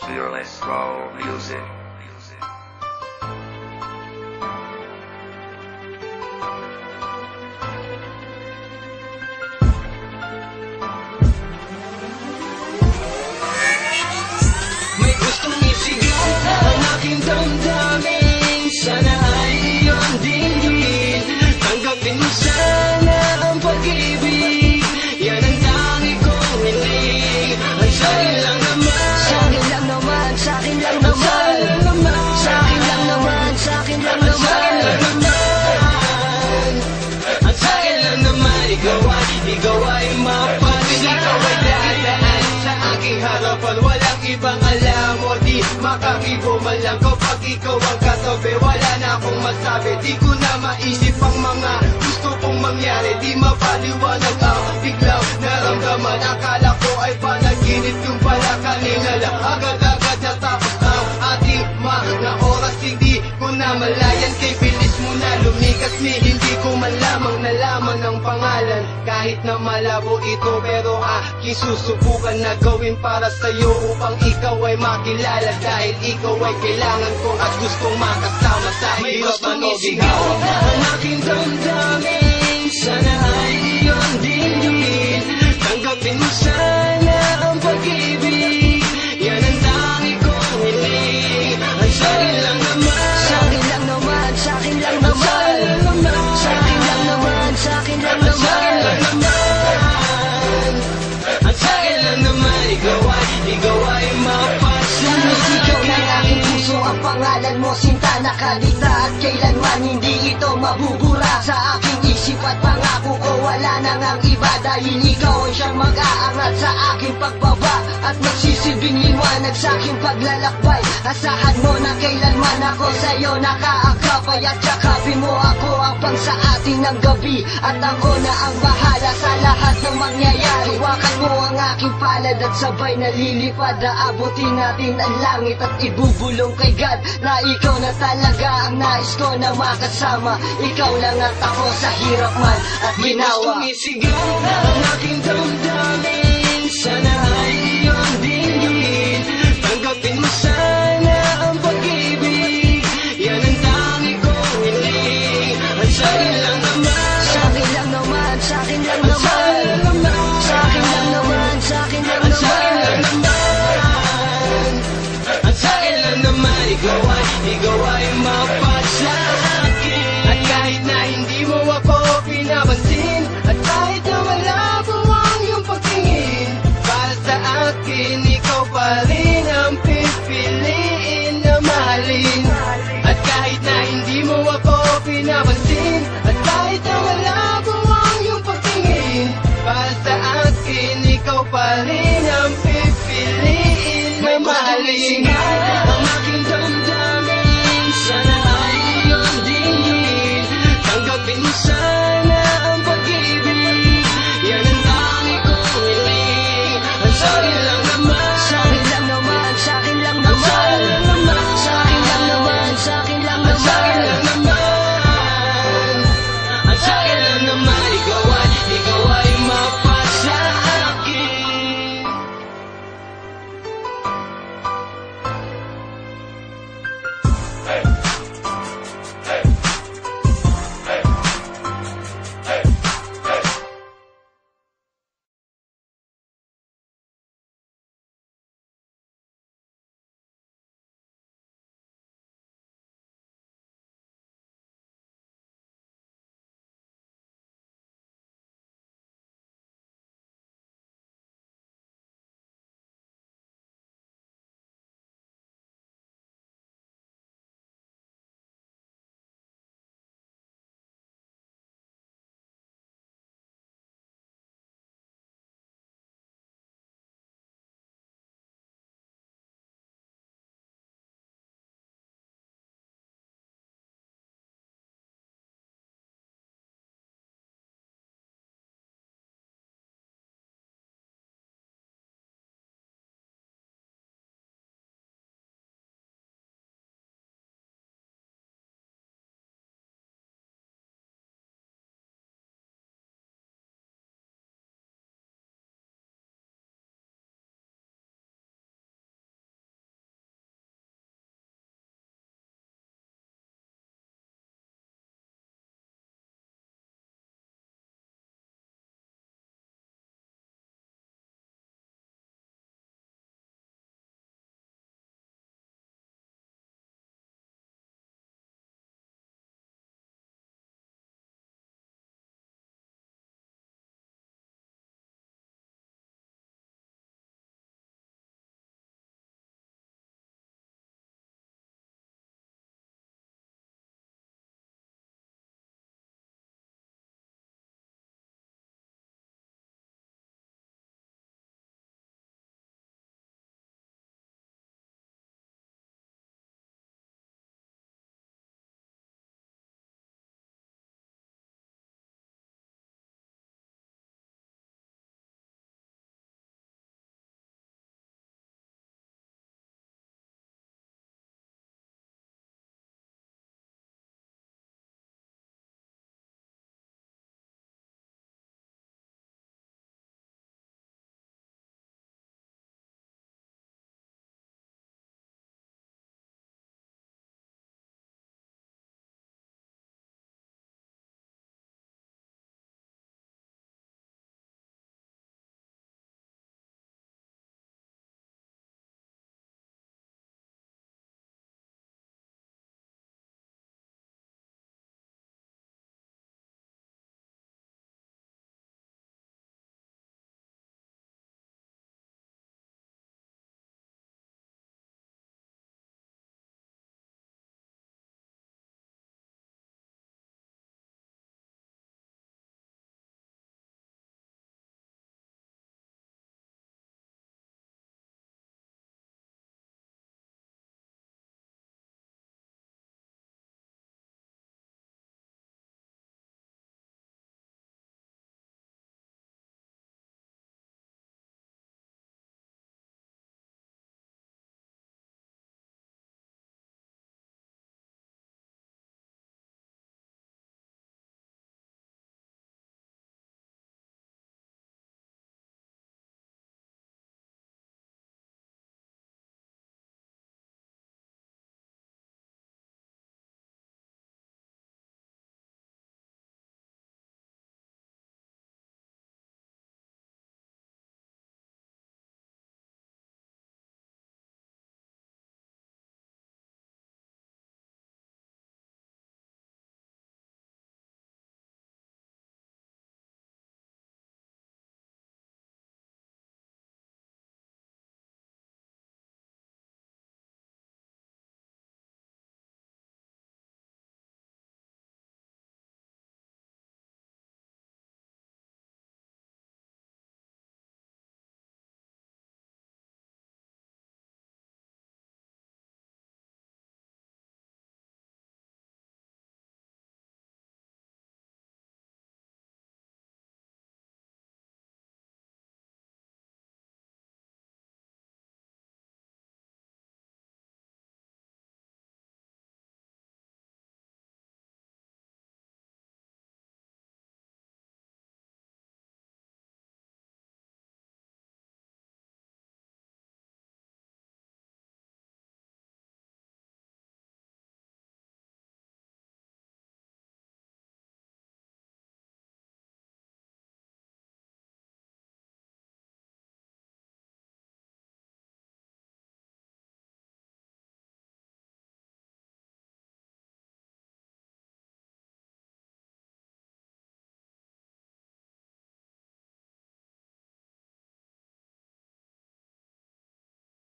Fearless Pro Music. May gustong isigaw ang aking damdamin. Sana ay iyong dinggin. Tanggapin mo sana ang pag-ibig. Yan ang tangi kong hiling. Ang sa'kin lang naman, Sa'kin lang naman, sa'kin lang naman, sa'kin lang naman, sa'kin lang naman, ang sa'kin lang naman. Ikaw ay mapansin. Ikaw ay daan sa aking harapan. Walang ibang alam mo, di makakibo man lang kapag ikaw ang katabi. Wala na akong masabi, di ko na maisip ang mga gusto kong mangyari. Di mapaliwanag ang biglang naramdaman. Akala ko ay panaginip, yung pala kanina lang. Agad-agad natapos ang ating mga oras. Hindi ko na malayan, kay bilis mo na lumikas. Hindi ko man lamang nalaman ang pangalan. Kahit na malabo ito, pero aking susubukan na gawin para sa'yo upang ikaw ay makilala. Dahil ikaw ay kailangan ko at gustong makasama sa hirap man o sigaw ang aking damdamin. Sana ay iyong dinggin. Tanggapin mo sana ang pag-ibig. Yan ang tangi kong hiling. Ang sa'kin lang naman, sa'kin lang naman, sa'kin lang naman, sa'kin lang naman, sa'kin lang naman. Ang sa'kin lang naman, ikaw ay mapasan. Ikaw ng aking puso, ang pangalan mo sinta nakaligta. At kailanman hindi ito mabubura sa aking isip at pangako ko. Wala nang ang iba dahil ikaw ang siyang mag-aangat sa aking pagbaba at magsisilbing liwanag sa aking paglalakbay. Asahan mo na kailanman ako sa'yo nakaakapay. At yakapin mo ako ang sa atin ng gabi. At ako na ang bahala sa lahat ng mangyayari. Hawakan mo ang aking palad at sabay nalilipad. Aabutin natin ang langit at ibubulong kay God na ikaw na talaga ang nais ko na makasama. Ikaw lang at ako sa hirap man at May ginawa. gustong isigaw ang aking damdamin. Sana